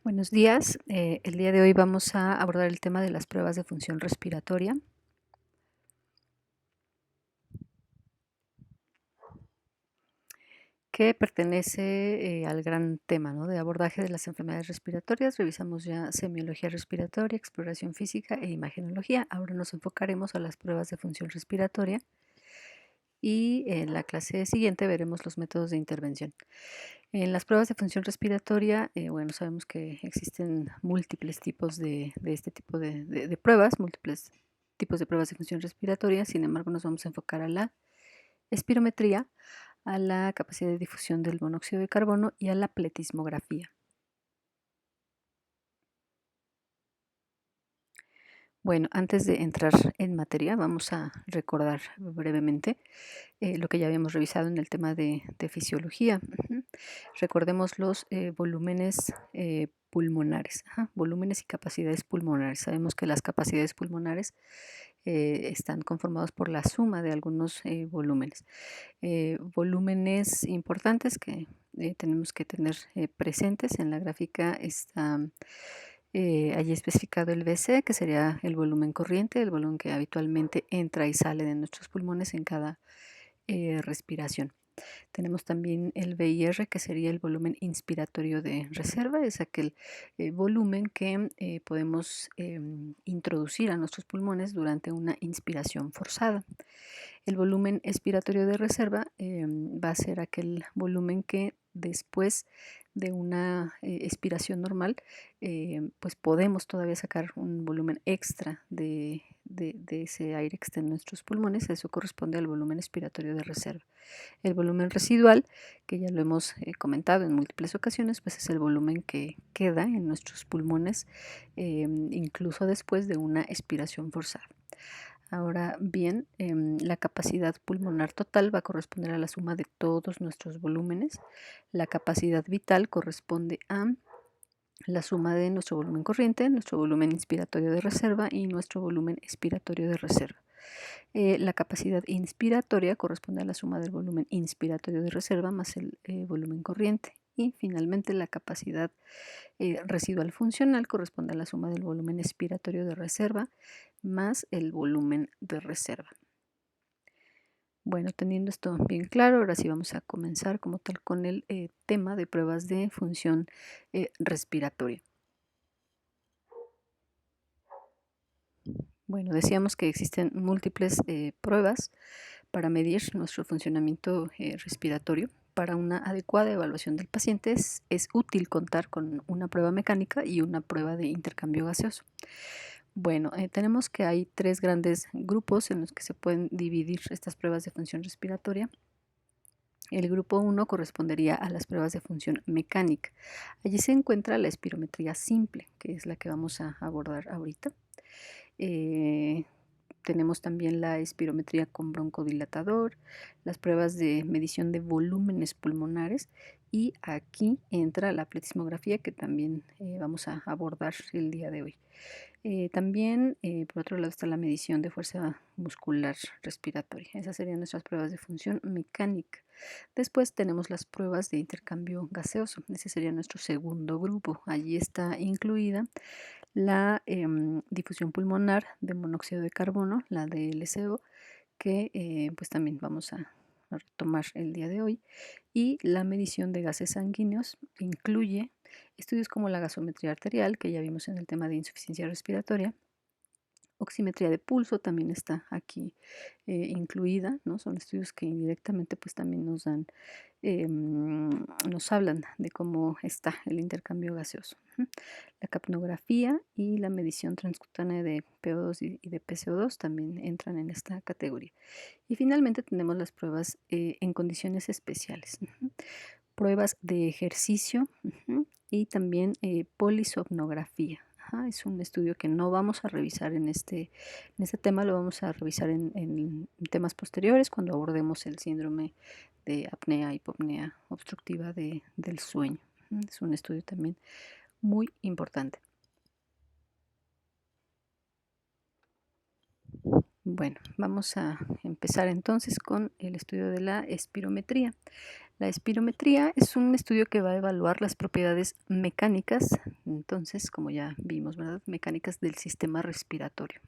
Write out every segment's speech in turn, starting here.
Buenos días. El día de hoy vamos a abordar el tema de las pruebas de función respiratoria. Que pertenece al gran tema, ¿no?, de abordaje de las enfermedades respiratorias. Revisamos ya semiología respiratoria, exploración física e imagenología. Ahora nos enfocaremos a las pruebas de función respiratoria y en la clase siguiente veremos los métodos de intervención. En las pruebas de función respiratoria, bueno, sabemos que existen múltiples tipos de este tipo de pruebas, múltiples tipos de pruebas de función respiratoria. Sin embargo, nos vamos a enfocar a la espirometría, a la capacidad de difusión del monóxido de carbono y a la pletismografía. Bueno, antes de entrar en materia, vamos a recordar brevemente lo que ya habíamos revisado en el tema de fisiología. Recordemos los volúmenes pulmonares, volúmenes y capacidades pulmonares. Sabemos que las capacidades pulmonares están conformados por la suma de algunos volúmenes. Volúmenes importantes que tenemos que tener presentes. En la gráfica está allí especificado el VC, que sería el volumen corriente, el volumen que habitualmente entra y sale de nuestros pulmones en cada respiración. Tenemos también el VIR, que sería el volumen inspiratorio de reserva. Es aquel volumen que podemos introducir a nuestros pulmones durante una inspiración forzada. El volumen expiratorio de reserva va a ser aquel volumen que después de una expiración normal, pues podemos todavía sacar un volumen extra de ese aire que está en nuestros pulmones. Eso corresponde al volumen expiratorio de reserva. El volumen residual, que ya lo hemos comentado en múltiples ocasiones, pues es el volumen que queda en nuestros pulmones incluso después de una expiración forzada. Ahora bien, la capacidad pulmonar total va a corresponder a la suma de todos nuestros volúmenes. La capacidad vital corresponde a la suma de nuestro volumen corriente, nuestro volumen inspiratorio de reserva y nuestro volumen expiratorio de reserva. La capacidad inspiratoria corresponde a la suma del volumen inspiratorio de reserva más el volumen corriente. Y finalmente la capacidad residual funcional corresponde a la suma del volumen expiratorio de reserva más el volumen de reserva. Bueno, teniendo esto bien claro, ahora sí vamos a comenzar como tal con el tema de pruebas de función respiratoria. Bueno, decíamos que existen múltiples pruebas para medir nuestro funcionamiento respiratorio. Para una adecuada evaluación del paciente es útil contar con una prueba mecánica y una prueba de intercambio gaseoso. Bueno, tenemos que hay tres grandes grupos en los que se pueden dividir estas pruebas de función respiratoria. El grupo 1 correspondería a las pruebas de función mecánica. Allí se encuentra la espirometría simple, que es la que vamos a abordar ahorita. Tenemos también la espirometría con broncodilatador, las pruebas de medición de volúmenes pulmonares y aquí entra la pletismografía que también vamos a abordar el día de hoy. También, por otro lado, está la medición de fuerza muscular respiratoria. Esas serían nuestras pruebas de función mecánica. Después tenemos las pruebas de intercambio gaseoso. Ese sería nuestro segundo grupo. Allí está incluida la difusión pulmonar de monóxido de carbono, la de LCO, que pues también vamos a retomar el día de hoy. Y la medición de gases sanguíneos incluye estudios como la gasometría arterial, que ya vimos en el tema de insuficiencia respiratoria. Oximetría de pulso también está aquí incluida, ¿no? Son estudios que indirectamente pues también nos dan, nos hablan de cómo está el intercambio gaseoso. La capnografía y la medición transcutánea de PO2 y de PCO2 también entran en esta categoría. Y finalmente tenemos las pruebas en condiciones especiales. Pruebas de ejercicio y también polisomnografía. Es un estudio que no vamos a revisar en este tema, lo vamos a revisar en temas posteriores cuando abordemos el síndrome de apnea, hipopnea obstructiva del sueño. Es un estudio también muy importante. Bueno, vamos a empezar entonces con el estudio de la espirometría. La espirometría es un estudio que va a evaluar las propiedades mecánicas, entonces, como ya vimos, ¿verdad? Mecánicas del sistema respiratorio.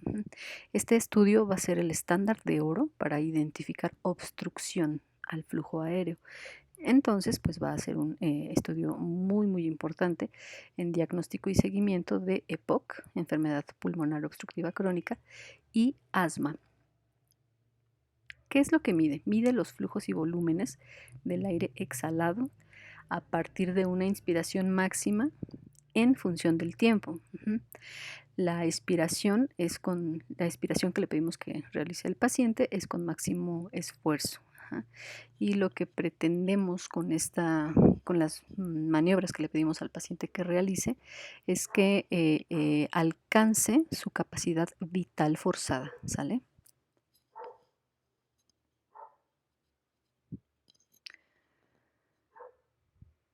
Este estudio va a ser el estándar de oro para identificar obstrucción al flujo aéreo. Entonces, pues va a ser un estudio muy importante en diagnóstico y seguimiento de EPOC, enfermedad pulmonar obstructiva crónica, y asma. ¿Qué es lo que mide? Mide los flujos y volúmenes del aire exhalado a partir de una inspiración máxima en función del tiempo. La expiración que le pedimos que realice el paciente es con máximo esfuerzo. Y lo que pretendemos con las maniobras que le pedimos al paciente que realice es que alcance su capacidad vital forzada, ¿sale?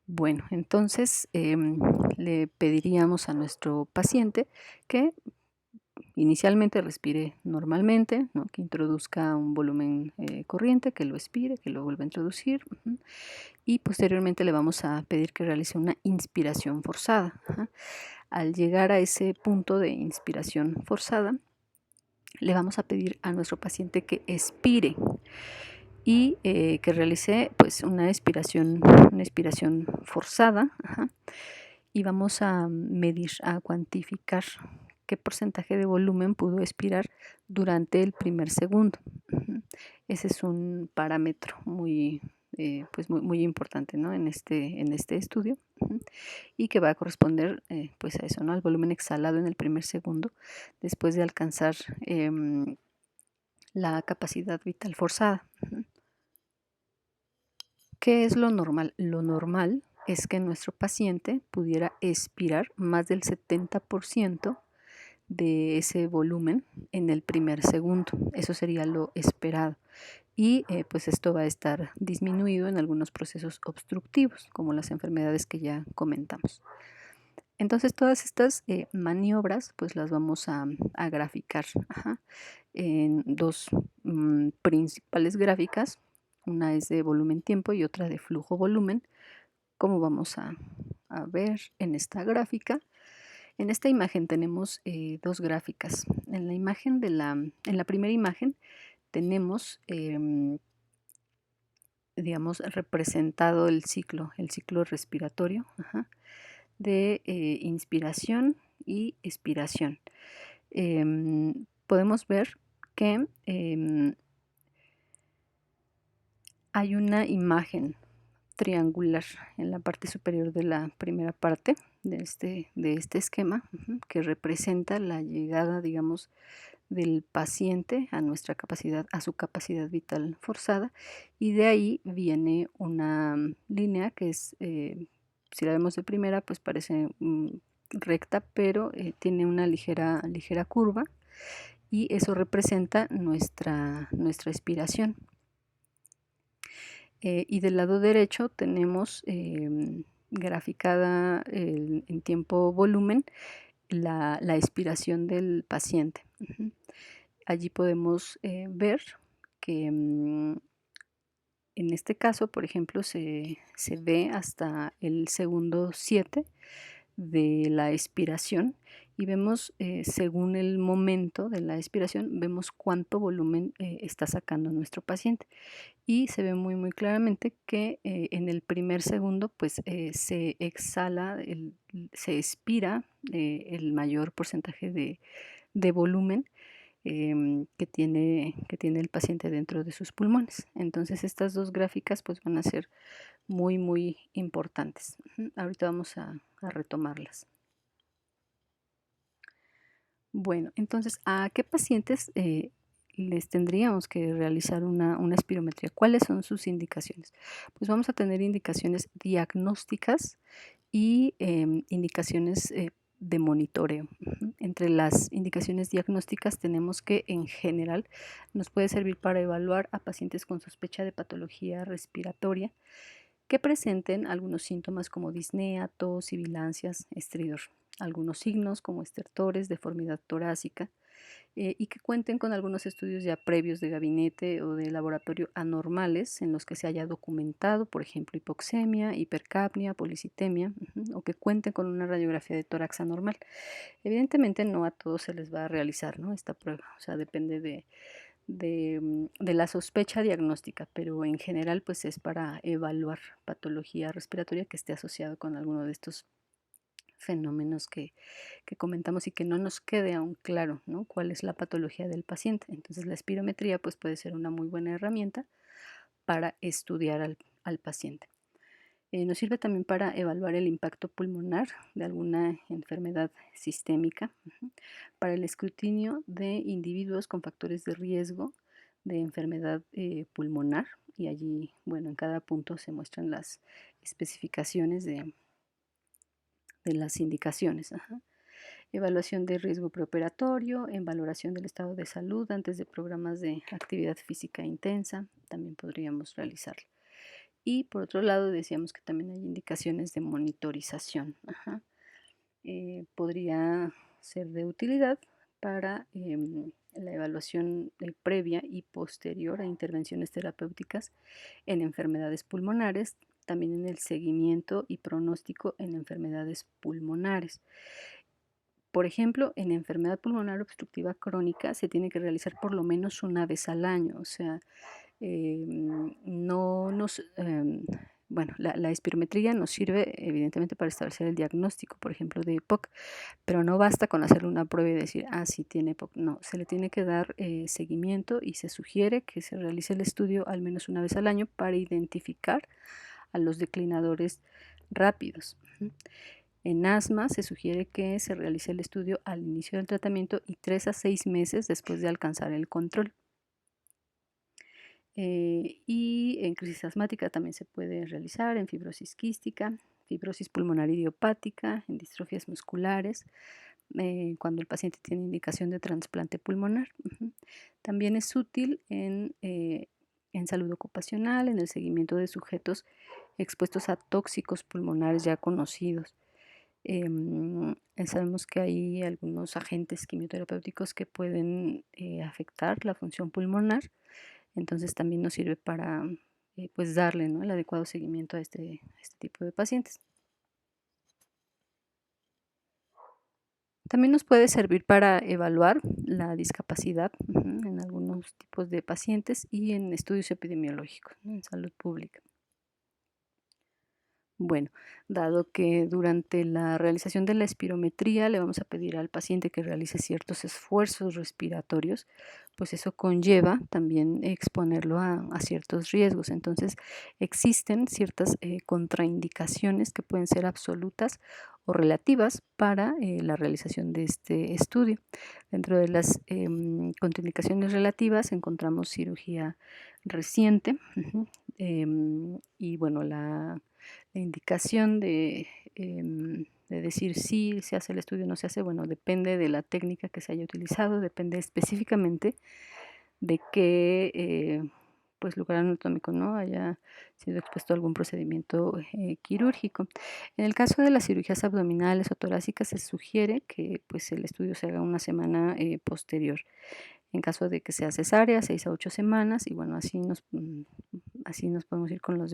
Bueno, entonces le pediríamos a nuestro paciente que inicialmente respire normalmente, ¿no? Que introduzca un volumen corriente, que lo expire, que lo vuelva a introducir. Y posteriormente le vamos a pedir que realice una inspiración forzada. Al llegar a ese punto de inspiración forzada, le vamos a pedir a nuestro paciente que expire y que realice pues una expiración forzada. Y vamos a medir, a cuantificar qué porcentaje de volumen pudo expirar durante el primer segundo. Ese es un parámetro pues muy importante, ¿no? en este estudio, y que va a corresponder pues a eso, ¿no? Al volumen exhalado en el primer segundo después de alcanzar la capacidad vital forzada. ¿Qué es lo normal? Lo normal es que nuestro paciente pudiera expirar más del 70% de ese volumen en el primer segundo. Eso sería lo esperado. Y pues esto va a estar disminuido en algunos procesos obstructivos, como las enfermedades que ya comentamos. Entonces todas estas maniobras pues las vamos a graficar en dos principales gráficas. Una es de volumen-tiempo y otra de flujo-volumen, como vamos a ver en esta gráfica. En esta imagen tenemos dos gráficas. En la primera imagen tenemos, digamos, representado el ciclo respiratorio de inspiración y expiración. Podemos ver que hay una imagen triangular en la parte superior de la primera parte de este esquema, que representa la llegada, digamos, del paciente a su capacidad vital forzada, y de ahí viene una línea que es, si la vemos de primera, pues parece recta, pero tiene una ligera curva, y eso representa nuestra expiración. Y del lado derecho tenemos graficada en tiempo volumen la expiración del paciente. Allí podemos ver que en este caso, por ejemplo, se ve hasta el segundo 7 de la expiración, y vemos, según el momento de la expiración, vemos cuánto volumen está sacando nuestro paciente. Y se ve muy claramente que en el primer segundo pues se exhala, se expira el mayor porcentaje de volumen que tiene el paciente dentro de sus pulmones. Entonces estas dos gráficas pues van a ser muy importantes. Ahorita vamos a retomarlas. Bueno, entonces, ¿a qué pacientes les tendríamos que realizar una espirometría? ¿Cuáles son sus indicaciones? Pues vamos a tener indicaciones diagnósticas y indicaciones de monitoreo. Entre las indicaciones diagnósticas tenemos que, en general, nos puede servir para evaluar a pacientes con sospecha de patología respiratoria que presenten algunos síntomas como disnea, tos, sibilancias, estridor. Algunos signos como estertores, deformidad torácica, y que cuenten con algunos estudios ya previos de gabinete o de laboratorio anormales en los que se haya documentado, por ejemplo, hipoxemia, hipercapnia, policitemia, o que cuenten con una radiografía de tórax anormal. Evidentemente no a todos se les va a realizar, ¿no?, esta prueba, o sea, depende de la sospecha diagnóstica, pero en general pues es para evaluar patología respiratoria que esté asociado con alguno de estos fenómenos que comentamos y que no nos quede aún claro, ¿no?, cuál es la patología del paciente. Entonces la espirometría pues puede ser una muy buena herramienta para estudiar al paciente. Nos sirve también para evaluar el impacto pulmonar de alguna enfermedad sistémica, para el escrutinio de individuos con factores de riesgo de enfermedad pulmonar, y allí, bueno, en cada punto se muestran las especificaciones de las indicaciones. Evaluación de riesgo preoperatorio, en valoración del estado de salud antes de programas de actividad física intensa, también podríamos realizarlo. Y por otro lado, decíamos que también hay indicaciones de monitorización. Podría ser de utilidad para la evaluación previa y posterior a intervenciones terapéuticas en enfermedades pulmonares, también en el seguimiento y pronóstico en enfermedades pulmonares. Por ejemplo, en enfermedad pulmonar obstructiva crónica se tiene que realizar por lo menos una vez al año, o sea, no nos, bueno, la espirometría nos sirve evidentemente para establecer el diagnóstico, por ejemplo, de EPOC, pero no basta con hacer una prueba y decir, ah, sí tiene EPOC. No, se le tiene que dar seguimiento y se sugiere que se realice el estudio al menos una vez al año para identificar a los declinadores rápidos. En asma se sugiere que se realice el estudio al inicio del tratamiento y 3 a 6 meses después de alcanzar el control. Y en crisis asmática también se puede realizar, en fibrosis quística, fibrosis pulmonar idiopática, en distrofias musculares, cuando el paciente tiene indicación de trasplante pulmonar. También es útil en salud ocupacional, en el seguimiento de sujetos expuestos a tóxicos pulmonares ya conocidos. Sabemos que hay algunos agentes quimioterapéuticos que pueden afectar la función pulmonar, entonces también nos sirve para pues darle, ¿no?, el adecuado seguimiento a este tipo de pacientes. También nos puede servir para evaluar la discapacidad en algunos tipos de pacientes y en estudios epidemiológicos, ¿no?, en salud pública. Bueno, dado que durante la realización de la espirometría le vamos a pedir al paciente que realice ciertos esfuerzos respiratorios, pues eso conlleva también exponerlo a ciertos riesgos. Entonces, existen ciertas contraindicaciones que pueden ser absolutas o relativas para la realización de este estudio. Dentro de las contraindicaciones relativas encontramos cirugía reciente, y bueno, la indicación de decir si se hace el estudio o no se hace, bueno, depende de la técnica que se haya utilizado, depende específicamente de qué pues lugar anatómico, ¿no?, haya sido expuesto a algún procedimiento quirúrgico. En el caso de las cirugías abdominales o torácicas se sugiere que pues el estudio se haga una semana posterior. En caso de que sea cesárea, 6 a 8 semanas, y bueno, así nos podemos ir con los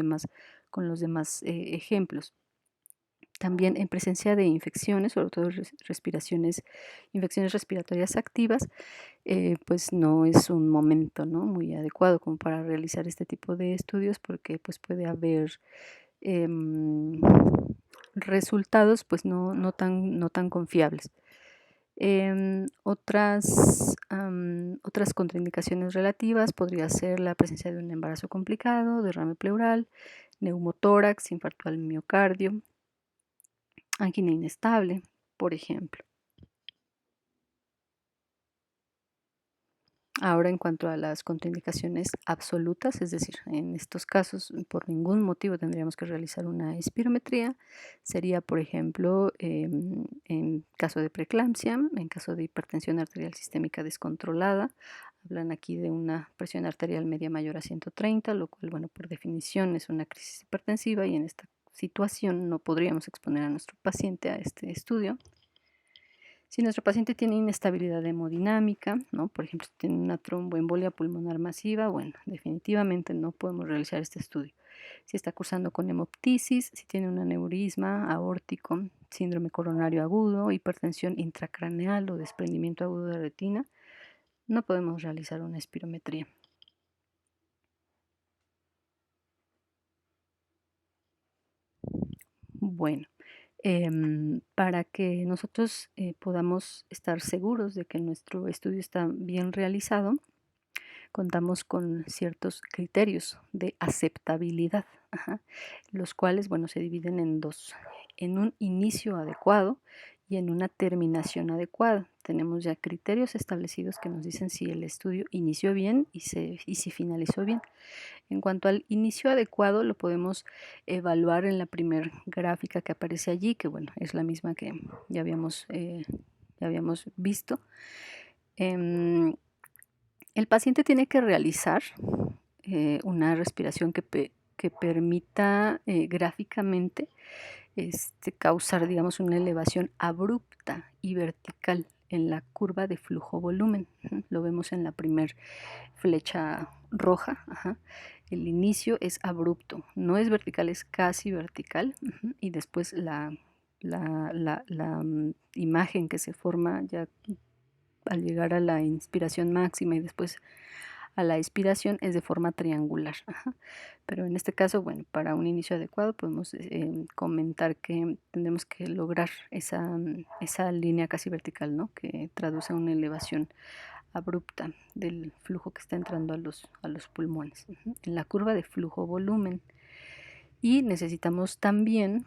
demás ejemplos. También en presencia de infecciones, sobre todo infecciones respiratorias activas, pues no es un momento, ¿no?, muy adecuado como para realizar este tipo de estudios, porque pues puede haber em, resultados pues no tan confiables. Otras contraindicaciones relativas podría ser la presencia de un embarazo complicado, derrame pleural, neumotórax, infarto al miocardio, angina inestable, por ejemplo. Ahora, en cuanto a las contraindicaciones absolutas, es decir, en estos casos por ningún motivo tendríamos que realizar una espirometría, sería, por ejemplo, en caso de preeclampsia, en caso de hipertensión arterial sistémica descontrolada. Hablan aquí de una presión arterial media mayor a 130, lo cual, bueno, por definición es una crisis hipertensiva, y en esta situación no podríamos exponer a nuestro paciente a este estudio. Si nuestro paciente tiene inestabilidad hemodinámica, ¿no? Por ejemplo, si tiene una tromboembolia pulmonar masiva, bueno, definitivamente no podemos realizar este estudio. Si está cursando con hemoptisis, si tiene un aneurisma aórtico, síndrome coronario agudo, hipertensión intracraneal o desprendimiento agudo de retina, no podemos realizar una espirometría. Bueno, para que nosotros podamos estar seguros de que nuestro estudio está bien realizado, contamos con ciertos criterios de aceptabilidad, ajá, los cuales, bueno, se dividen en dos, en un inicio adecuado y en una terminación adecuada. Tenemos ya criterios establecidos que nos dicen si el estudio inició bien y si finalizó bien. En cuanto al inicio adecuado, lo podemos evaluar en la primer gráfica que aparece allí, que bueno, es la misma que ya habíamos visto. El paciente tiene que realizar una respiración que permita gráficamente causar, digamos, una elevación abrupta y vertical en la curva de flujo-volumen. Lo vemos en la primer flecha roja. Ajá. El inicio es abrupto, no es vertical, es casi vertical. Y después la imagen que se forma ya al llegar a la inspiración máxima y después a la expiración es de forma triangular. Ajá. Pero en este caso, bueno, para un inicio adecuado podemos comentar que tendremos que lograr esa línea casi vertical, ¿no? Que traduce una elevación abrupta del flujo que está entrando a los pulmones. En la curva de flujo-volumen. Y necesitamos también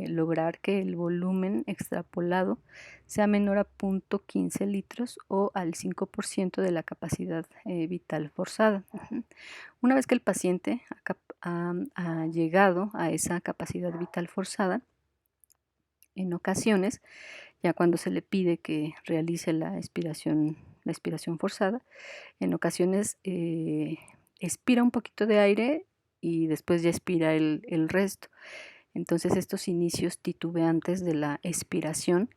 lograr que el volumen extrapolado sea menor a 0.15 litros o al 5% de la capacidad vital forzada. Una vez que el paciente ha llegado a esa capacidad vital forzada, en ocasiones, ya cuando se le pide que realice la expiración forzada, en ocasiones expira un poquito de aire y después ya expira el resto. Entonces estos inicios titubeantes de la expiración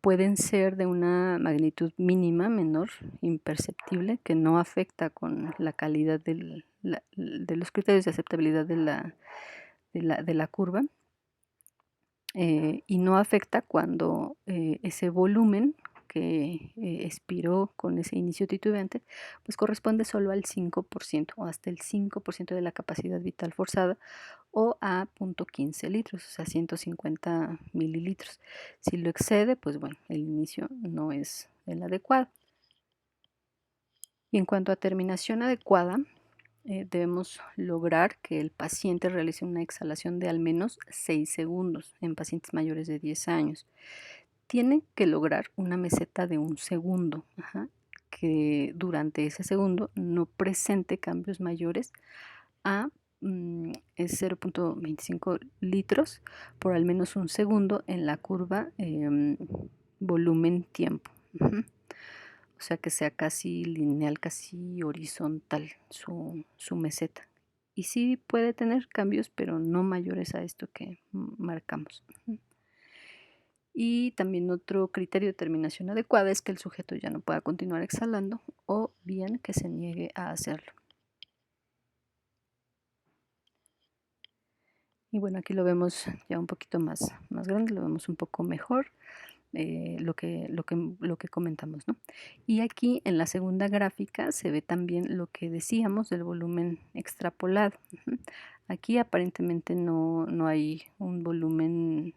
pueden ser de una magnitud mínima, menor, imperceptible, que no afecta con la calidad de los criterios de aceptabilidad de la curva. Y no afecta cuando ese volumen que expiró con ese inicio titubeante, pues corresponde solo al 5% o hasta el 5% de la capacidad vital forzada o a 0.15 litros, o sea, 150 mililitros. Si lo excede, pues bueno, el inicio no es el adecuado. Y en cuanto a terminación adecuada, debemos lograr que el paciente realice una exhalación de al menos 6 segundos en pacientes mayores de 10 años. Tiene que lograr una meseta de 1 segundo, ajá, que durante ese segundo no presente cambios mayores a 0.25 litros por al menos 1 segundo en la curva volumen-tiempo. O sea, que sea casi lineal, casi horizontal su meseta. Y sí puede tener cambios, pero no mayores a esto que marcamos. Y también otro criterio de terminación adecuada es que el sujeto ya no pueda continuar exhalando o bien que se niegue a hacerlo. Y bueno, aquí lo vemos ya un poquito más grande, lo vemos un poco mejor. Lo que comentamos, ¿no? Y aquí en la segunda gráfica se ve también lo que decíamos del volumen extrapolado. Aquí aparentemente no hay un volumen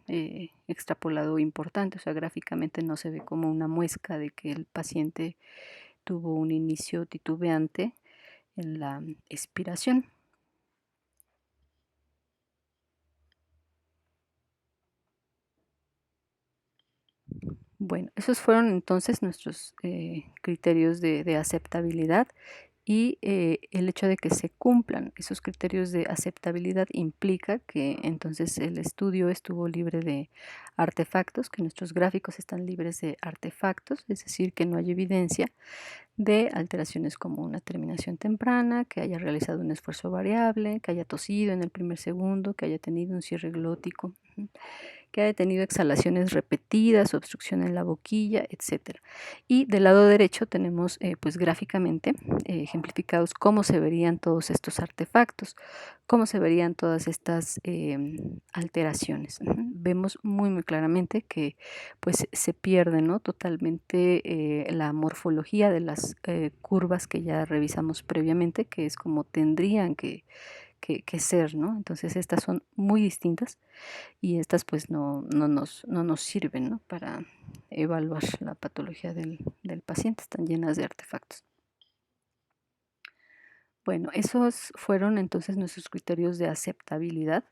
extrapolado importante, o sea, gráficamente no se ve como una muesca de que el paciente tuvo un inicio titubeante en la expiración. Bueno, esos fueron entonces nuestros criterios de aceptabilidad y el hecho de que se cumplan esos criterios de aceptabilidad implica que entonces el estudio estuvo libre de artefactos, que nuestros gráficos están libres de artefactos, es decir, que no hay evidencia de alteraciones como una terminación temprana, que haya realizado un esfuerzo variable, que haya tosido en el primer segundo, que haya tenido un cierre glótico, que haya tenido exhalaciones repetidas, obstrucción en la boquilla, etcétera. Y del lado derecho tenemos pues gráficamente ejemplificados cómo se verían todos estos artefactos, cómo se verían todas estas alteraciones. Vemos muy claramente que pues se pierde, ¿no?, totalmente la morfología de las curvas que ya revisamos previamente, que es como tendrían que ser, ¿no? Entonces estas son muy distintas y estas pues no nos sirven, ¿no?, para evaluar la patología del paciente, están llenas de artefactos. Bueno, esos fueron entonces nuestros criterios de aceptabilidad.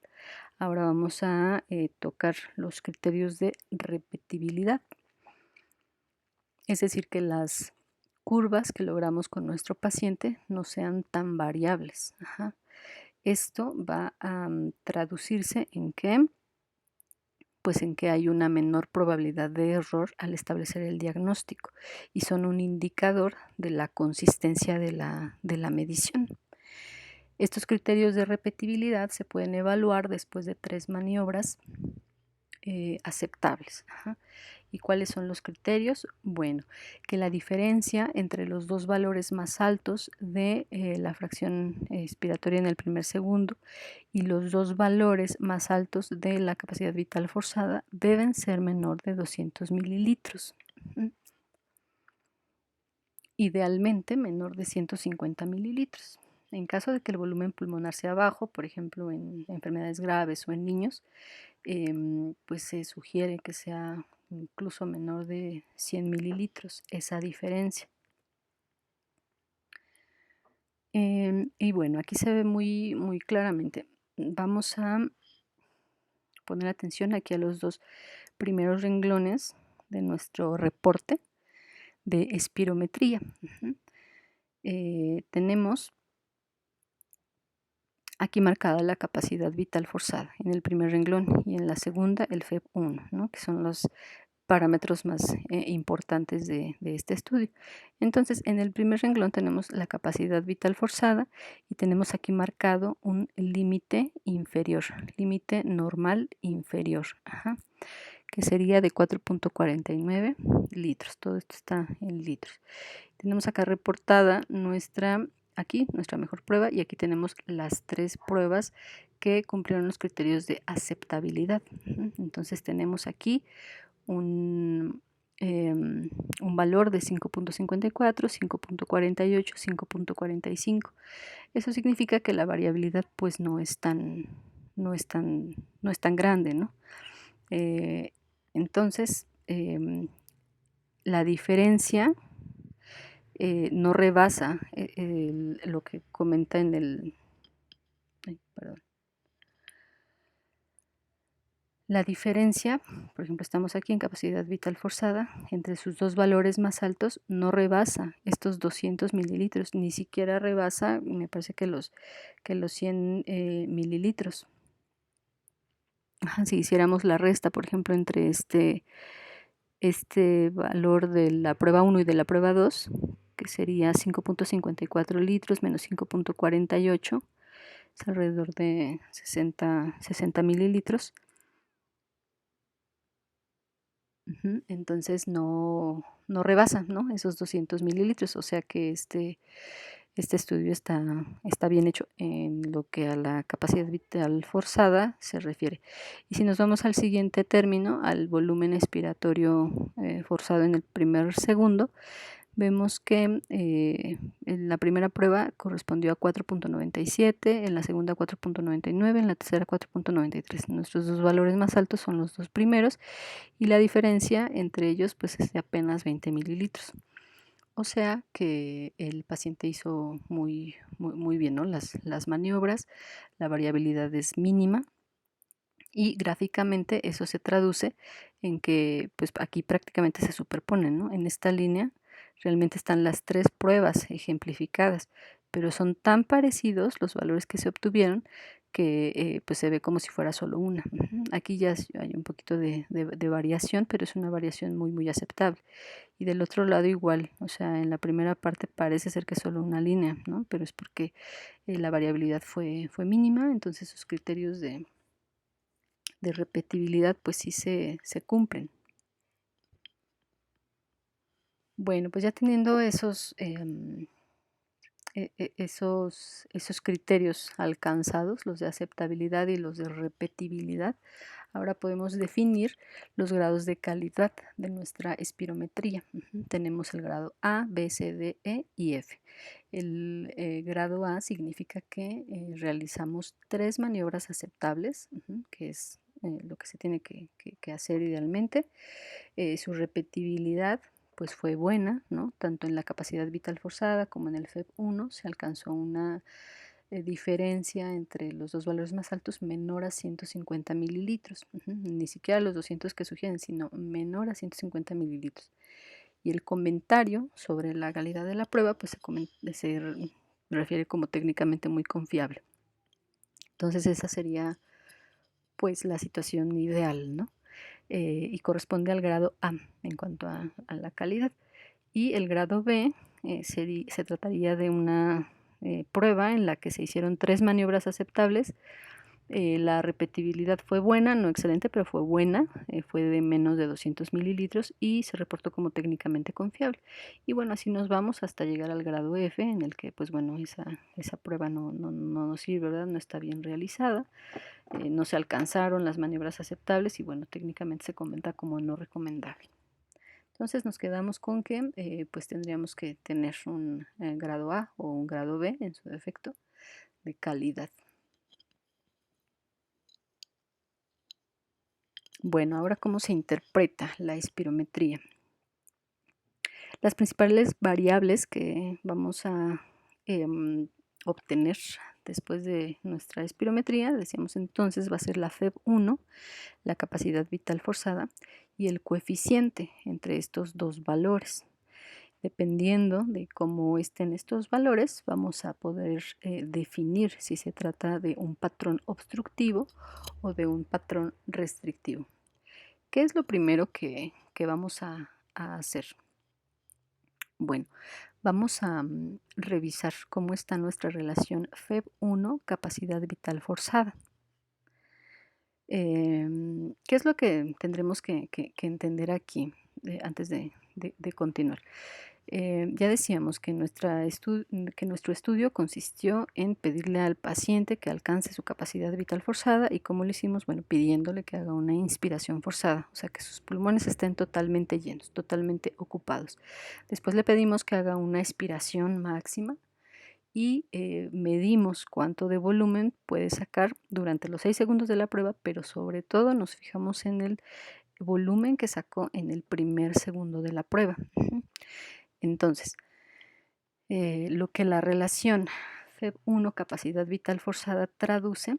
Ahora vamos a tocar los criterios de repetibilidad, es decir, que las curvas que logramos con nuestro paciente no sean tan variables. Esto va a traducirse en que pues en que hay una menor probabilidad de error al establecer el diagnóstico y son un indicador de la consistencia de la medición. Estos criterios de repetibilidad se pueden evaluar después de 3 maniobras aceptables. ¿Y cuáles son los criterios? Bueno, que la diferencia entre los dos valores más altos de la fracción expiratoria en el primer segundo y los dos valores más altos de la capacidad vital forzada deben ser menor de 200 mililitros. Idealmente menor de 150 mililitros. En caso de que el volumen pulmonar sea bajo, por ejemplo en enfermedades graves o en niños, pues se sugiere que sea incluso menor de 100 mililitros esa diferencia. Y bueno, aquí se ve muy claramente. Vamos a poner atención aquí a los dos primeros renglones de nuestro reporte de espirometría. Tenemos aquí marcada la capacidad vital forzada en el primer renglón y en la segunda el FEV1, ¿no?, que son los parámetros más importantes de este estudio. Entonces, en el primer renglón tenemos la capacidad vital forzada y tenemos aquí marcado un límite inferior, límite normal inferior, que sería de 4.49 litros. Todo esto está en litros. Tenemos acá reportada nuestra mejor prueba, y aquí tenemos las 3 pruebas que cumplieron los criterios de aceptabilidad. Entonces tenemos aquí un valor de 5.54, 5.48, 5.45. Eso significa que la variabilidad pues no es tan grande, ¿no? Entonces, la diferencia no rebasa lo que comenta en el... perdón. La diferencia, por ejemplo, estamos aquí en capacidad vital forzada, entre sus dos valores más altos no rebasa estos 200 mililitros, ni siquiera rebasa, me parece que los 100 mililitros. Si hiciéramos la resta, por ejemplo, entre este valor de la prueba 1 y de la prueba 2, que sería 5.54 litros menos 5.48, es alrededor de 60 mililitros. Entonces no rebasa, ¿no?, esos 200 mililitros, o sea que este estudio está bien hecho en lo que a la capacidad vital forzada se refiere. Y si nos vamos al siguiente término, al volumen expiratorio forzado en el primer segundo, vemos que en la primera prueba correspondió a 4.97, en la segunda 4.99, en la tercera 4.93. Nuestros dos valores más altos son los dos primeros y la diferencia entre ellos pues es de apenas 20 mililitros. O sea que el paciente hizo muy bien, ¿no?, las maniobras, la variabilidad es mínima y gráficamente eso se traduce en que pues aquí prácticamente se superponen, ¿no? En esta línea realmente están las 3 pruebas ejemplificadas, pero son tan parecidos los valores que se obtuvieron que pues se ve como si fuera solo una. Aquí ya hay un poquito de variación, pero es una variación muy, muy aceptable. Y del otro lado igual, o sea, en la primera parte parece ser que es solo una línea, ¿no? Pero es porque la variabilidad fue mínima, entonces sus criterios de repetibilidad pues sí se cumplen. Bueno, pues ya teniendo esos criterios alcanzados, los de aceptabilidad y los de repetibilidad, ahora podemos definir los grados de calidad de nuestra espirometría. Tenemos el grado A, B, C, D, E y F. El grado A significa que realizamos 3 maniobras aceptables, que es lo que se tiene que hacer idealmente. Su repetibilidad pues fue buena, ¿no? Tanto en la capacidad vital forzada como en el FEV1 se alcanzó una diferencia entre los dos valores más altos menor a 150 mililitros. Ni siquiera los 200 que sugieren, sino menor a 150 mililitros. Y el comentario sobre la calidad de la prueba pues se refiere como técnicamente muy confiable. Entonces esa sería pues la situación ideal, ¿no? Y corresponde al grado A en cuanto a la calidad. Y el grado B se trataría de una prueba en la que se hicieron 3 maniobras aceptables. La repetibilidad fue buena, no excelente, pero fue buena, fue de menos de 200 mililitros y se reportó como técnicamente confiable. Y bueno, así nos vamos hasta llegar al grado F, en el que pues bueno, esa prueba no nos sirve, ¿verdad? No está bien realizada, no se alcanzaron las maniobras aceptables y bueno, técnicamente se comenta como no recomendable. Entonces nos quedamos con que pues tendríamos que tener un grado A o un grado B en su defecto de calidad. Bueno, ahora cómo se interpreta la espirometría. Las principales variables que vamos a obtener después de nuestra espirometría, decíamos entonces, va a ser la FEV1, la capacidad vital forzada y el coeficiente entre estos dos valores. Dependiendo de cómo estén estos valores, vamos a poder definir si se trata de un patrón obstructivo o de un patrón restrictivo. ¿Qué es lo primero que vamos a hacer? Bueno, vamos a revisar cómo está nuestra relación FEV1, capacidad vital forzada. ¿Qué es lo que tendremos que entender aquí antes de continuar? Ya decíamos que nuestro estudio consistió en pedirle al paciente que alcance su capacidad vital forzada. ¿Y cómo lo hicimos? Bueno, pidiéndole que haga una inspiración forzada, o sea, que sus pulmones estén totalmente llenos, totalmente ocupados. Después le pedimos que haga una expiración máxima y medimos cuánto de volumen puede sacar durante los 6 segundos de la prueba, pero sobre todo nos fijamos en el volumen que sacó en el primer segundo de la prueba. Entonces, lo que la relación FEV1 capacidad vital forzada traduce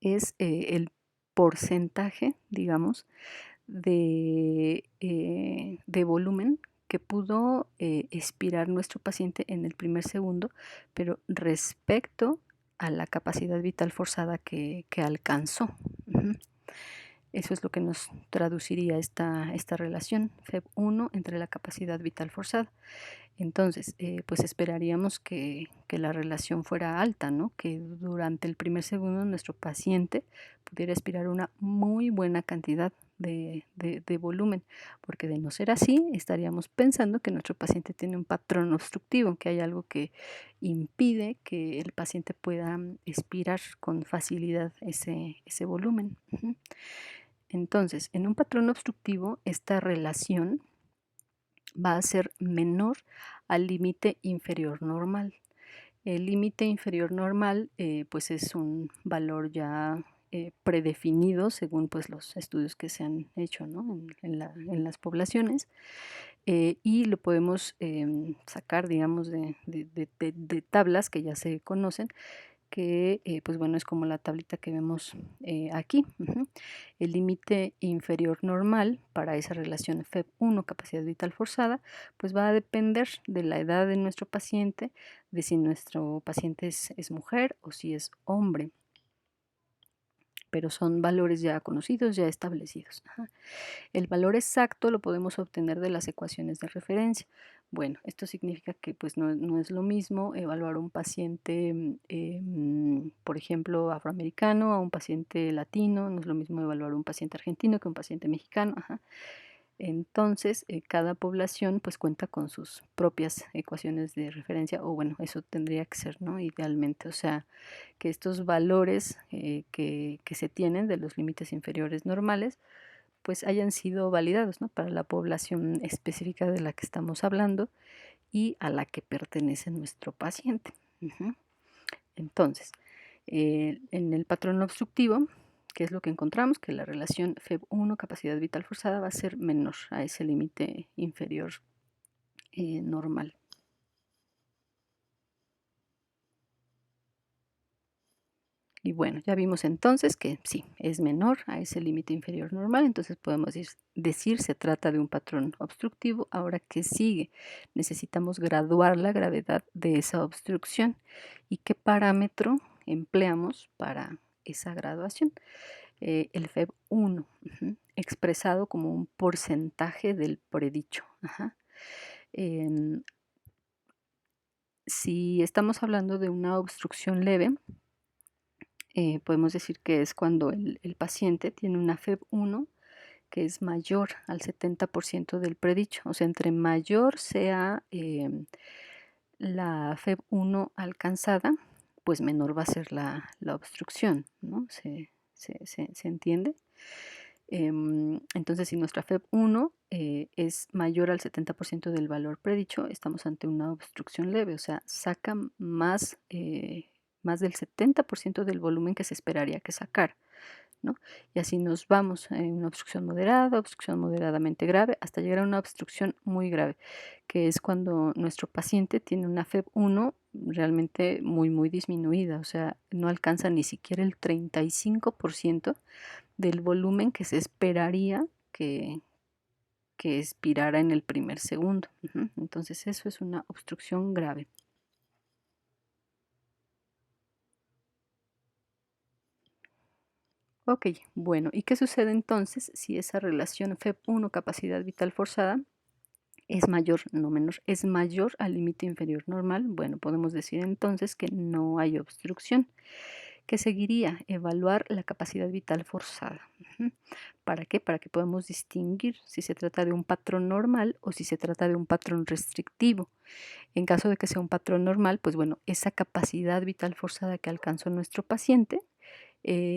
es el porcentaje, digamos, de volumen que pudo expirar nuestro paciente en el primer segundo, pero respecto a la capacidad vital forzada que alcanzó. Eso es lo que nos traduciría esta relación FEV1 entre la capacidad vital forzada. Entonces, pues esperaríamos que la relación fuera alta, ¿no? Que durante el primer segundo nuestro paciente pudiera expirar una muy buena cantidad de volumen, porque de no ser así, estaríamos pensando que nuestro paciente tiene un patrón obstructivo, que hay algo que impide que el paciente pueda expirar con facilidad ese volumen. Entonces, en un patrón obstructivo, esta relación va a ser menor al límite inferior normal. El límite inferior normal pues es un valor ya predefinido según pues los estudios que se han hecho, ¿no? en las poblaciones, y lo podemos sacar, digamos, de tablas que ya se conocen, que pues bueno, es como la tablita que vemos aquí. El límite inferior normal para esa relación FEV1, capacidad vital forzada, pues va a depender de la edad de nuestro paciente, de si nuestro paciente es mujer o si es hombre. pero son valores ya conocidos, ya establecidos. Ajá. El valor exacto lo podemos obtener de las ecuaciones de referencia. Bueno, esto significa que pues no es lo mismo evaluar a un paciente, por ejemplo, afroamericano, a un paciente latino, no es lo mismo evaluar a un paciente argentino que un paciente mexicano. Ajá. Entonces, cada población pues cuenta con sus propias ecuaciones de referencia, o bueno, eso tendría que ser, ¿no? Idealmente, o sea, que estos valores que se tienen de los límites inferiores normales, pues hayan sido validados, ¿no? Para la población específica de la que estamos hablando y a la que pertenece nuestro paciente. Ujú. Entonces, en el patrón obstructivo, ¿qué es lo que encontramos? Que la relación FEB1, capacidad vital forzada, va a ser menor a ese límite inferior normal. Y bueno, ya vimos entonces que sí, es menor a ese límite inferior normal, entonces podemos decir se trata de un patrón obstructivo. Ahora, ¿qué sigue? Necesitamos graduar la gravedad de esa obstrucción. ¿Y qué parámetro empleamos para esa graduación? El FEB1, expresado como un porcentaje del predicho. Ajá. Si estamos hablando de una obstrucción leve, podemos decir que es cuando el paciente tiene una FEB1 que es mayor al 70% del predicho. O sea, entre mayor sea la FEB1 alcanzada, pues menor va a ser la obstrucción, ¿no? ¿Se entiende? Entonces, si nuestra FEB1 es mayor al 70% del valor predicho, estamos ante una obstrucción leve, o sea, saca más del 70% del volumen que se esperaría que sacara, ¿no? Y así nos vamos en una obstrucción moderada, obstrucción moderadamente grave, hasta llegar a una obstrucción muy grave, que es cuando nuestro paciente tiene una FEB1 realmente muy disminuida, o sea, no alcanza ni siquiera el 35% del volumen que se esperaría que expirara en el primer segundo. Entonces eso es una obstrucción grave. Ok, bueno, ¿y qué sucede entonces si esa relación FEB1 capacidad vital forzada es mayor, no menor, es mayor al límite inferior normal? Bueno, podemos decir entonces que no hay obstrucción. ¿Qué seguiría? Evaluar la capacidad vital forzada. ¿Para qué? Para que podamos distinguir si se trata de un patrón normal o si se trata de un patrón restrictivo. En caso de que sea un patrón normal, pues bueno, esa capacidad vital forzada que alcanzó nuestro paciente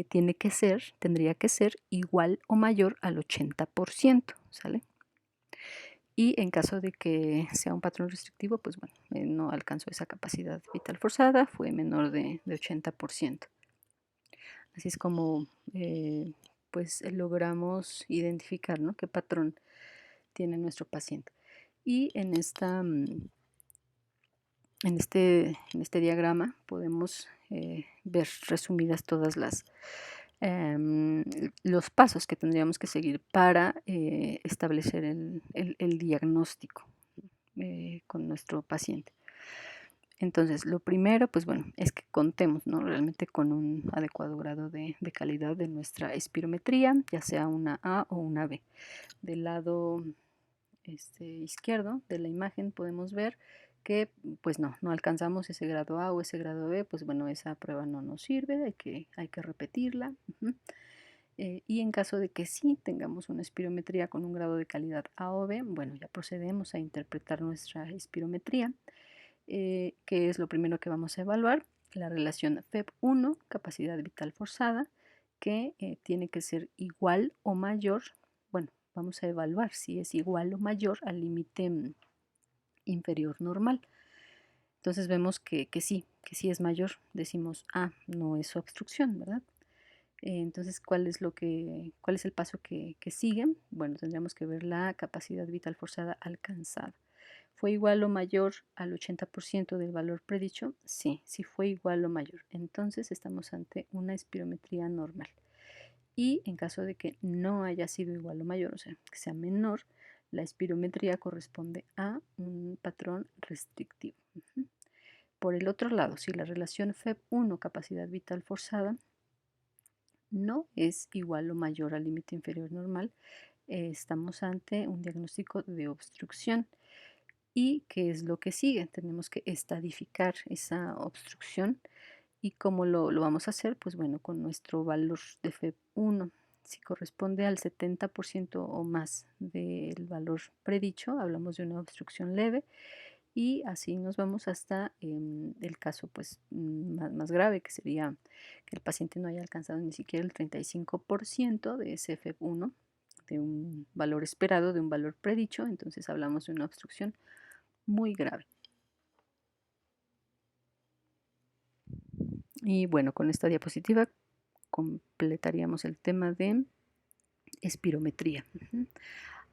tendría que ser igual o mayor al 80%, ¿sale? Y en caso de que sea un patrón restrictivo, pues bueno, no alcanzó esa capacidad vital forzada, fue menor de 80%. Así es como pues logramos identificar, ¿no?, qué patrón tiene nuestro paciente. Y en este diagrama podemos ver resumidas todas los pasos que tendríamos que seguir para establecer el diagnóstico con nuestro paciente. Entonces, lo primero, pues bueno, es que contemos, ¿no?, realmente con un adecuado grado de calidad de nuestra espirometría, ya sea una A o una B. Del lado izquierdo de la imagen podemos ver que pues no alcanzamos ese grado A o ese grado B, pues bueno, esa prueba no nos sirve, hay que repetirla. Y en caso de que sí tengamos una espirometría con un grado de calidad A o B, bueno, ya procedemos a interpretar nuestra espirometría. ¿Qué es lo primero que vamos a evaluar? La relación FEB1, capacidad vital forzada, que tiene que ser igual o mayor, bueno, vamos a evaluar si es igual o mayor al límite inferior normal. Entonces vemos que sí es mayor. Decimos, no es obstrucción, ¿verdad? Entonces, ¿cuál es el paso que sigue? Bueno, tendríamos que ver la capacidad vital forzada alcanzada. ¿Fue igual o mayor al 80% del valor predicho? Sí, sí fue igual o mayor. Entonces estamos ante una espirometría normal. Y en caso de que no haya sido igual o mayor, o sea, que sea menor, la espirometría corresponde a un patrón restrictivo. Por el otro lado, si la relación FEB1, capacidad vital forzada, no es igual o mayor al límite inferior normal, estamos ante un diagnóstico de obstrucción. ¿Y qué es lo que sigue? Tenemos que estadificar esa obstrucción. ¿Y cómo lo vamos a hacer? Pues bueno, con nuestro valor de FEV1. Si corresponde al 70% o más del valor predicho, hablamos de una obstrucción leve y así nos vamos hasta el caso pues, más grave, que sería que el paciente no haya alcanzado ni siquiera el 35% de ese FEV1, de un valor esperado, de un valor predicho, entonces hablamos de una obstrucción muy grave. Y bueno, con esta diapositiva completaríamos el tema de espirometría.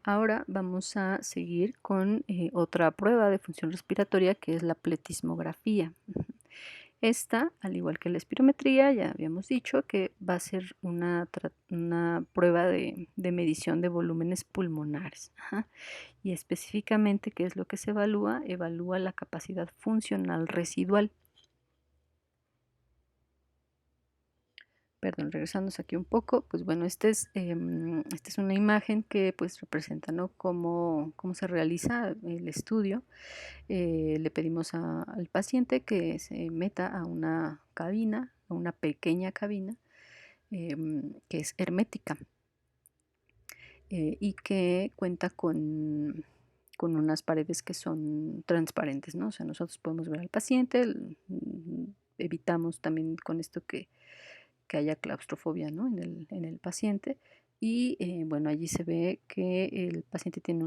Ahora vamos a seguir con otra prueba de función respiratoria, que es la pletismografía. Esta, al igual que la espirometría, ya habíamos dicho que va a ser una prueba de medición de volúmenes pulmonares. Y específicamente, ¿qué es lo que se evalúa? Evalúa la capacidad funcional residual. Perdón, regresándonos aquí un poco, pues bueno, esta es una imagen que pues representa, ¿no?, cómo se realiza el estudio. Le pedimos al paciente que se meta a una cabina, a una pequeña cabina, que es hermética y que cuenta con unas paredes que son transparentes, ¿no? O sea, nosotros podemos ver al paciente, evitamos también con esto que haya claustrofobia, ¿no?, en el paciente. Y bueno, allí se ve que el paciente tiene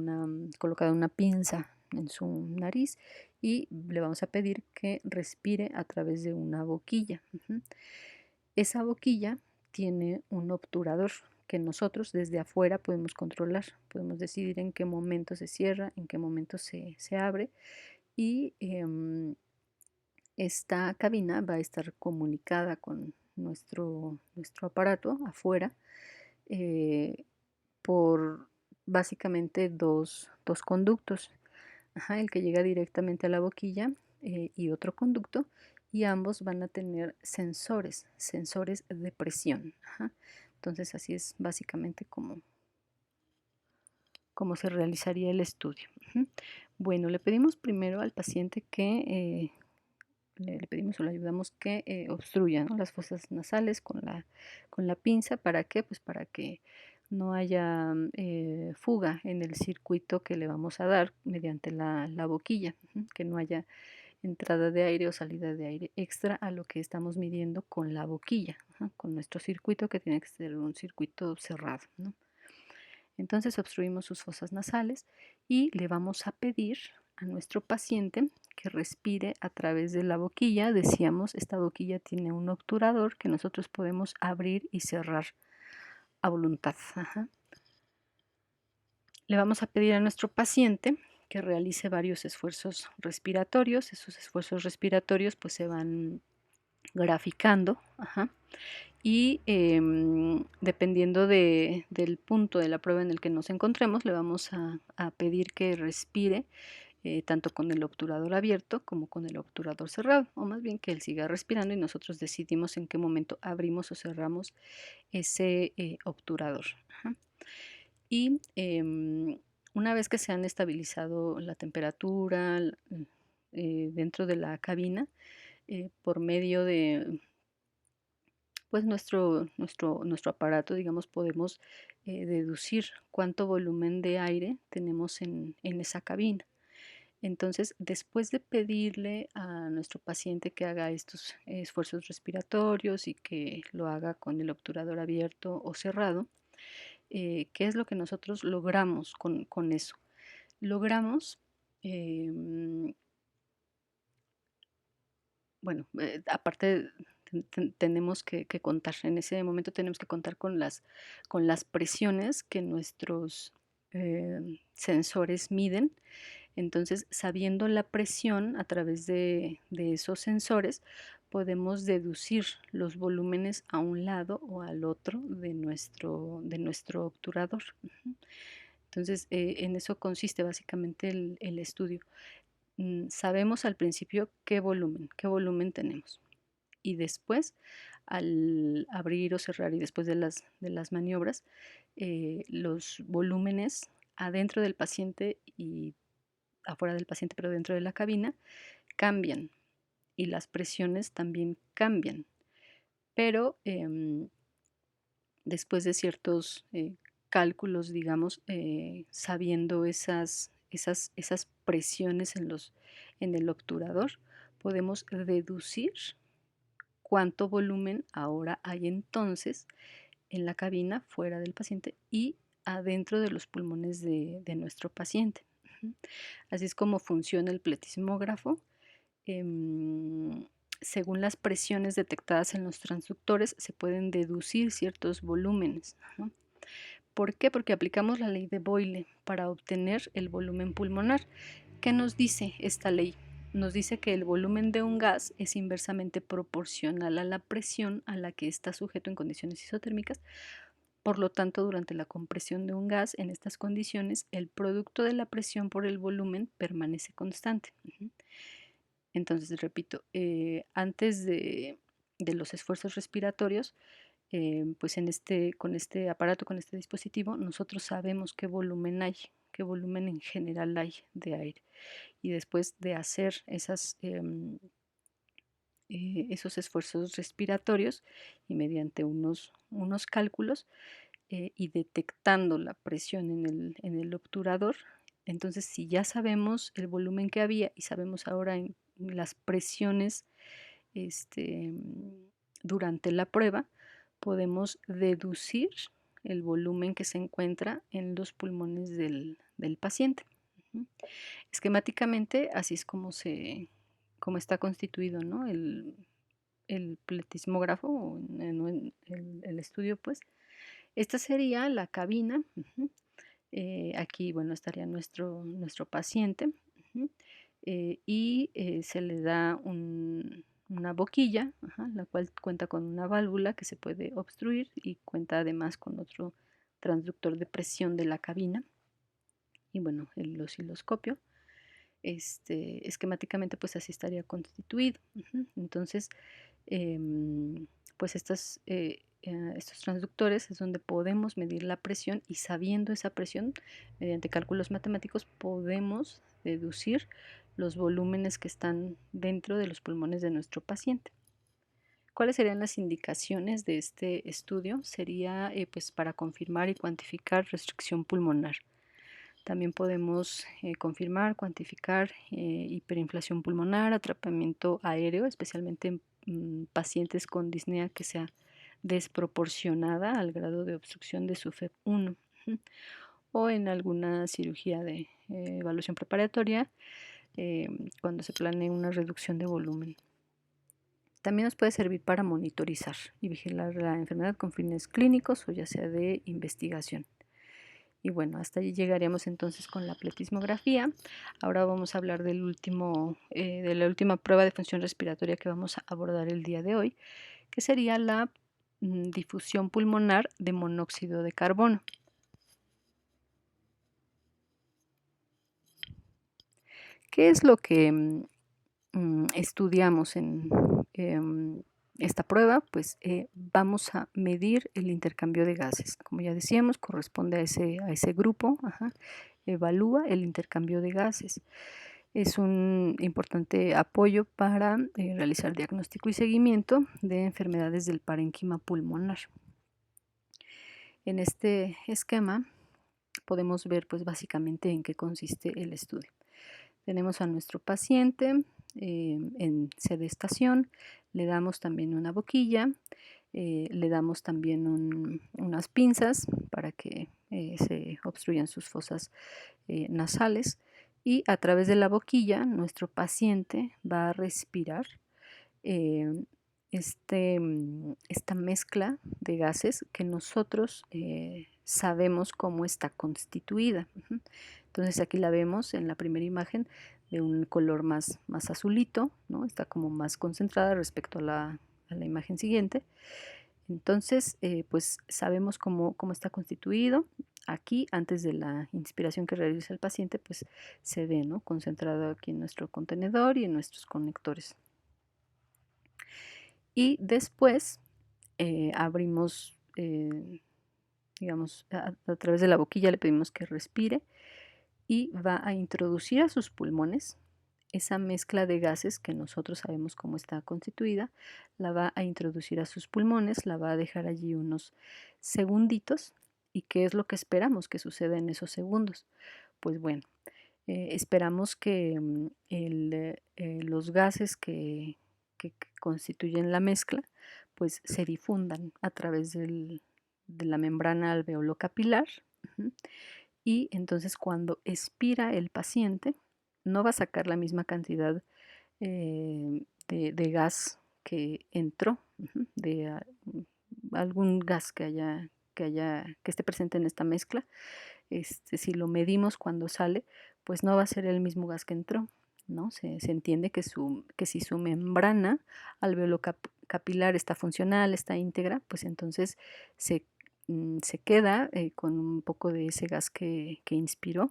colocada una pinza en su nariz y le vamos a pedir que respire a través de una boquilla. Esa boquilla tiene un obturador que nosotros desde afuera podemos controlar, podemos decidir en qué momento se cierra, en qué momento se abre y esta cabina va a estar comunicada con nuestro aparato afuera eh, por básicamente dos conductos. El que llega directamente a la boquilla y otro conducto, y ambos van a tener sensores de presión. Entonces así es básicamente como se realizaría el estudio. Bueno, le pedimos primero al paciente que le pedimos o le ayudamos que obstruya, ¿no?, las fosas nasales con la pinza. ¿Para qué? Pues para que no haya fuga en el circuito que le vamos a dar mediante la boquilla, que no haya entrada de aire o salida de aire extra a lo que estamos midiendo con la boquilla, con nuestro circuito, que tiene que ser un circuito cerrado, ¿no? Entonces obstruimos sus fosas nasales y le vamos a pedir a nuestro paciente que respire a través de la boquilla. Decíamos, esta boquilla tiene un obturador que nosotros podemos abrir y cerrar a voluntad. Le vamos a pedir a nuestro paciente que realice varios esfuerzos respiratorios. Esos esfuerzos respiratorios pues se van graficando. Y dependiendo del punto de la prueba en el que nos encontremos, le vamos a pedir que respire tanto con el obturador abierto como con el obturador cerrado, o más bien que él siga respirando y nosotros decidimos en qué momento abrimos o cerramos ese obturador. Y una vez que se han estabilizado la temperatura dentro de la cabina, por medio de pues nuestro aparato, digamos, podemos deducir cuánto volumen de aire tenemos en esa cabina. Entonces, después de pedirle a nuestro paciente que haga estos esfuerzos respiratorios y que lo haga con el obturador abierto o cerrado, ¿qué es lo que nosotros logramos con eso? Logramos, bueno, aparte tenemos que contar, en ese momento tenemos que contar con las presiones que nuestros sensores miden. Entonces, sabiendo la presión a través de esos sensores, podemos deducir los volúmenes a un lado o al otro de nuestro obturador. Entonces, en eso consiste básicamente el estudio. Sabemos al principio qué volumen tenemos. Y después, al abrir o cerrar y después de las maniobras, los volúmenes adentro del paciente y afuera del paciente, pero dentro de la cabina, cambian y las presiones también cambian. Pero después de ciertos cálculos, digamos, sabiendo esas presiones en el obturador, podemos deducir cuánto volumen ahora hay entonces en la cabina, fuera del paciente y adentro de los pulmones de nuestro paciente. Así es como funciona el pletismógrafo. Según las presiones detectadas en los transductores, se pueden deducir ciertos volúmenes, ¿no? ¿Por qué? Porque aplicamos la ley de Boyle para obtener el volumen pulmonar. ¿Qué nos dice esta ley? Nos dice que el volumen de un gas es inversamente proporcional a la presión a la que está sujeto en condiciones isotérmicas. Por lo tanto, durante la compresión de un gas en estas condiciones, el producto de la presión por el volumen permanece constante. Entonces, repito, antes de los esfuerzos respiratorios, pues con este aparato, con este dispositivo, nosotros sabemos qué volumen hay, qué volumen en general hay de aire. Y después de hacer esos esfuerzos respiratorios y mediante unos cálculos y detectando la presión en el obturador, entonces si ya sabemos el volumen que había y sabemos ahora en las presiones durante la prueba, podemos deducir el volumen que se encuentra en los pulmones del paciente. Esquemáticamente, así es como está constituido, ¿no? El pletismógrafo, el estudio, pues. Esta sería la cabina. Aquí, bueno, estaría nuestro paciente. Y se le da una boquilla, la cual cuenta con una válvula que se puede obstruir y cuenta además con otro transductor de presión de la cabina y bueno, el osciloscopio. Esquemáticamente pues así estaría constituido. Entonces, pues estos transductores es donde podemos medir la presión y sabiendo esa presión, mediante cálculos matemáticos, podemos deducir los volúmenes que están dentro de los pulmones de nuestro paciente. ¿Cuáles serían las indicaciones de este estudio? Sería pues para confirmar y cuantificar restricción pulmonar. También podemos confirmar, cuantificar hiperinflación pulmonar, atrapamiento aéreo, especialmente en pacientes con disnea que sea desproporcionada al grado de obstrucción de su FEV1, o en alguna cirugía de evaluación preparatoria cuando se planee una reducción de volumen. También nos puede servir para monitorizar y vigilar la enfermedad con fines clínicos o ya sea de investigación. Y bueno, hasta allí llegaríamos entonces con la pletismografía. Ahora vamos a hablar de la última prueba de función respiratoria que vamos a abordar el día de hoy, que sería la difusión pulmonar de monóxido de carbono. ¿Qué es lo que estudiamos en esta prueba? Pues vamos a medir el intercambio de gases. Como ya decíamos, corresponde a ese grupo. Evalúa el intercambio de gases. Es un importante apoyo para realizar diagnóstico y seguimiento de enfermedades del parénquima pulmonar. En este esquema podemos ver pues básicamente en qué consiste el estudio. Tenemos a nuestro paciente en sedestación, le damos también una boquilla, le damos también unas pinzas para que se obstruyan sus fosas nasales y a través de la boquilla nuestro paciente va a respirar esta mezcla de gases que nosotros sabemos cómo está constituida. Entonces aquí la vemos en la primera imagen de un color más azulito, ¿no? Está como más concentrada respecto a la imagen siguiente. Entonces, pues sabemos cómo está constituido. Aquí, antes de la inspiración que realiza el paciente, pues se ve, ¿no? Concentrado aquí en nuestro contenedor y en nuestros conectores. Y después abrimos, digamos, a través de la boquilla le pedimos que respire y va a introducir a sus pulmones esa mezcla de gases que nosotros sabemos cómo está constituida, la va a introducir a sus pulmones, la va a dejar allí unos segunditos. ¿Y qué es lo que esperamos que suceda en esos segundos? Pues bueno, esperamos que los gases que constituyen la mezcla pues se difundan a través de la membrana alveolo-capilar. Y entonces cuando expira el paciente no va a sacar la misma cantidad de gas que entró, de algún gas que esté presente en esta mezcla. Si lo medimos cuando sale, pues no va a ser el mismo gas que entró, ¿no? Se entiende que si su membrana alveolo-capilar está funcional, está íntegra, pues entonces se, se queda con un poco de ese gas que inspiró,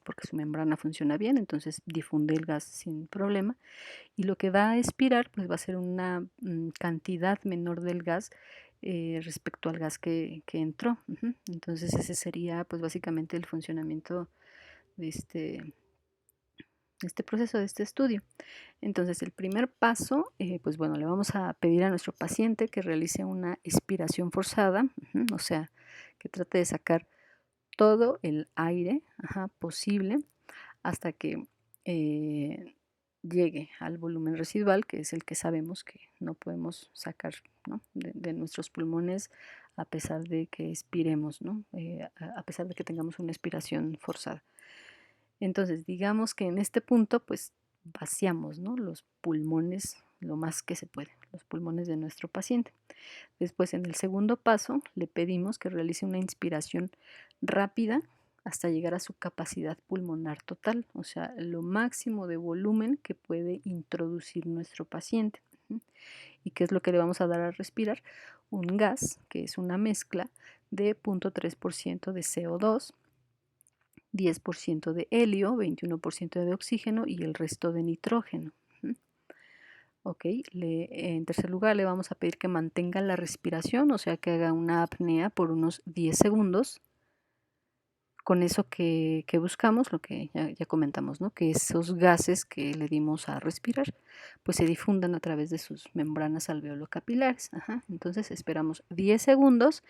porque su membrana funciona bien, entonces difunde el gas sin problema. Y lo que va a expirar pues va a ser una cantidad menor del gas respecto al gas que entró. Entonces ese sería pues básicamente el funcionamiento de este proceso, de este estudio. Entonces el primer paso, pues bueno, le vamos a pedir a nuestro paciente que realice una expiración forzada, o sea, que trate de sacar todo el aire posible hasta que llegue al volumen residual, que es el que sabemos que no podemos sacar, ¿no? de nuestros pulmones a pesar de que expiremos, ¿no? A pesar de que tengamos una expiración forzada. Entonces, digamos que en este punto, pues vaciamos, ¿no? Los pulmones lo más que se puede, los pulmones de nuestro paciente. Después, en el segundo paso, le pedimos que realice una inspiración rápida hasta llegar a su capacidad pulmonar total, o sea, lo máximo de volumen que puede introducir nuestro paciente. ¿Y qué es lo que le vamos a dar a respirar? Un gas, que es una mezcla de 0.3% de CO2, 10% de helio, 21% de oxígeno y el resto de nitrógeno. Ok, en tercer lugar le vamos a pedir que mantenga la respiración, o sea que haga una apnea por unos 10 segundos. Con eso que buscamos, lo que ya comentamos, ¿no? Que esos gases que le dimos a respirar, pues se difundan a través de sus membranas alveolo-capilares. Entonces esperamos 10 segundos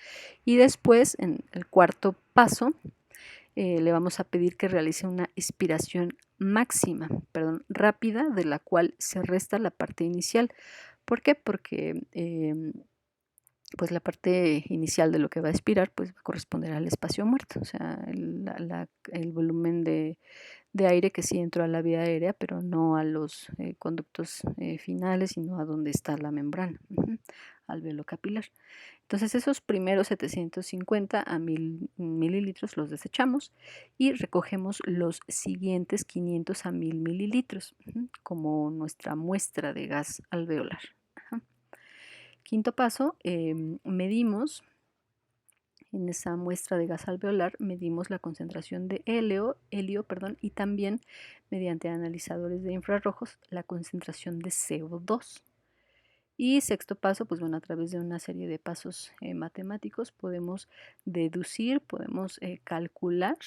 y después, en el cuarto paso, le vamos a pedir que realice una expiración máxima, perdón, rápida, de la cual se resta la parte inicial. ¿Por qué? Porque pues la parte inicial de lo que va a expirar pues va a corresponder al espacio muerto, o sea, el volumen de aire que sí entró a la vía aérea, pero no a los conductos finales, sino a donde está la membrana, alveolo capilar. Entonces esos primeros 750 a 1000 mililitros los desechamos y recogemos los siguientes 500 a 1000 mililitros como nuestra muestra de gas alveolar. Quinto paso, medimos en esa muestra de gas alveolar, medimos la concentración de helio, y también mediante analizadores de infrarrojos la concentración de CO2. Y sexto paso, pues bueno, a través de una serie de pasos matemáticos podemos deducir, podemos calcular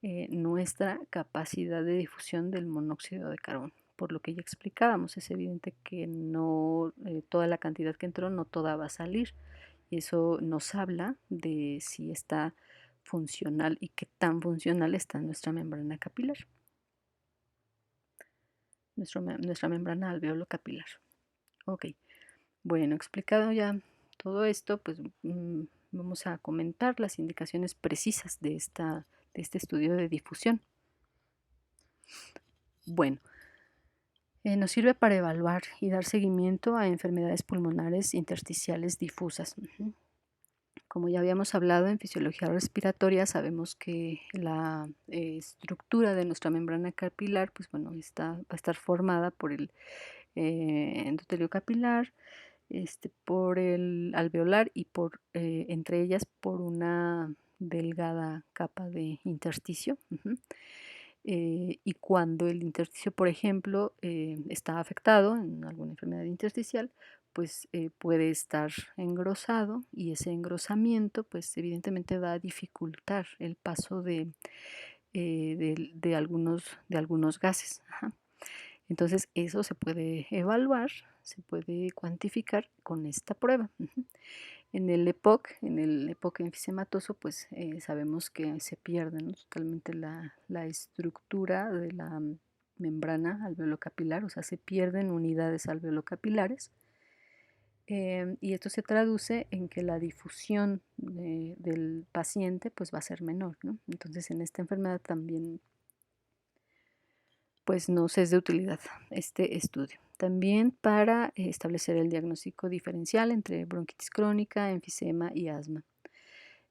nuestra capacidad de difusión del monóxido de carbono. Por lo que ya explicábamos, es evidente que no toda la cantidad que entró, no toda va a salir. Y eso nos habla de si está funcional y qué tan funcional está nuestra membrana capilar, nuestra membrana alveolo capilar. Ok, bueno, explicado ya todo esto, pues vamos a comentar las indicaciones precisas de este estudio de difusión. Bueno, nos sirve para evaluar y dar seguimiento a enfermedades pulmonares intersticiales difusas. Como ya habíamos hablado en fisiología respiratoria, sabemos que la estructura de nuestra membrana capilar, pues bueno, va a estar formada por el endotelio capilar, por el alveolar y entre ellas por una delgada capa de intersticio. Y cuando el intersticio, por ejemplo, está afectado en alguna enfermedad intersticial, pues puede estar engrosado y ese engrosamiento pues evidentemente va a dificultar el paso de algunos gases. Ajá. Entonces eso se puede evaluar, se puede cuantificar con esta prueba. Ujú. En el EPOC enfisematoso, pues sabemos que se pierde, ¿no?, totalmente la estructura de la membrana alveolocapilar, o sea, se pierden unidades alveolocapilares. Y esto se traduce en que la difusión del paciente pues va a ser menor, ¿no? Entonces en esta enfermedad también pues nos es de utilidad este estudio. También para establecer el diagnóstico diferencial entre bronquitis crónica, enfisema y asma.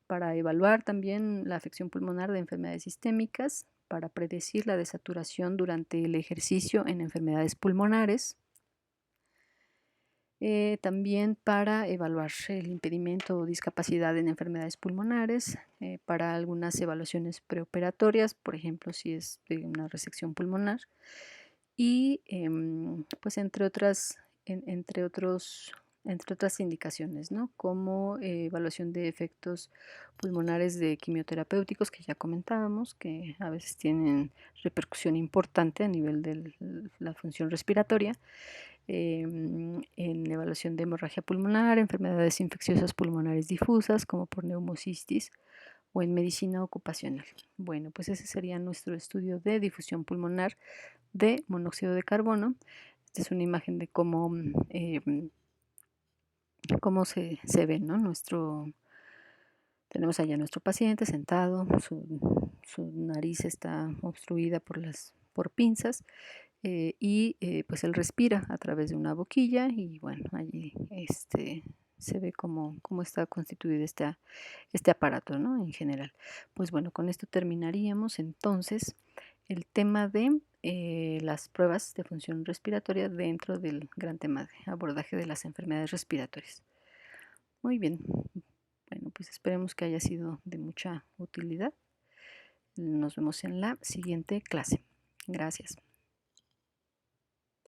Para evaluar también la afección pulmonar de enfermedades sistémicas, para predecir la desaturación durante el ejercicio en enfermedades pulmonares. También para evaluar el impedimento o discapacidad en enfermedades pulmonares, para algunas evaluaciones preoperatorias, por ejemplo, si es de una resección pulmonar, y pues entre otras indicaciones, ¿no? Como evaluación de efectos pulmonares de quimioterapéuticos que ya comentábamos, que a veces tienen repercusión importante a nivel de la función respiratoria, en evaluación de hemorragia pulmonar, enfermedades infecciosas pulmonares difusas como por neumocistis o en medicina ocupacional. Bueno, pues ese sería nuestro estudio de difusión pulmonar de monóxido de carbono. Esta es una imagen de cómo se ve, ¿no? Tenemos allá a nuestro paciente sentado, su nariz está obstruida por pinzas, pues él respira a través de una boquilla y bueno, allí se ve cómo está constituido este aparato, ¿no?, en general. Pues bueno, con esto terminaríamos entonces el tema de las pruebas de función respiratoria dentro del gran tema de abordaje de las enfermedades respiratorias. Muy bien, bueno, pues esperemos que haya sido de mucha utilidad. Nos vemos en la siguiente clase. Gracias.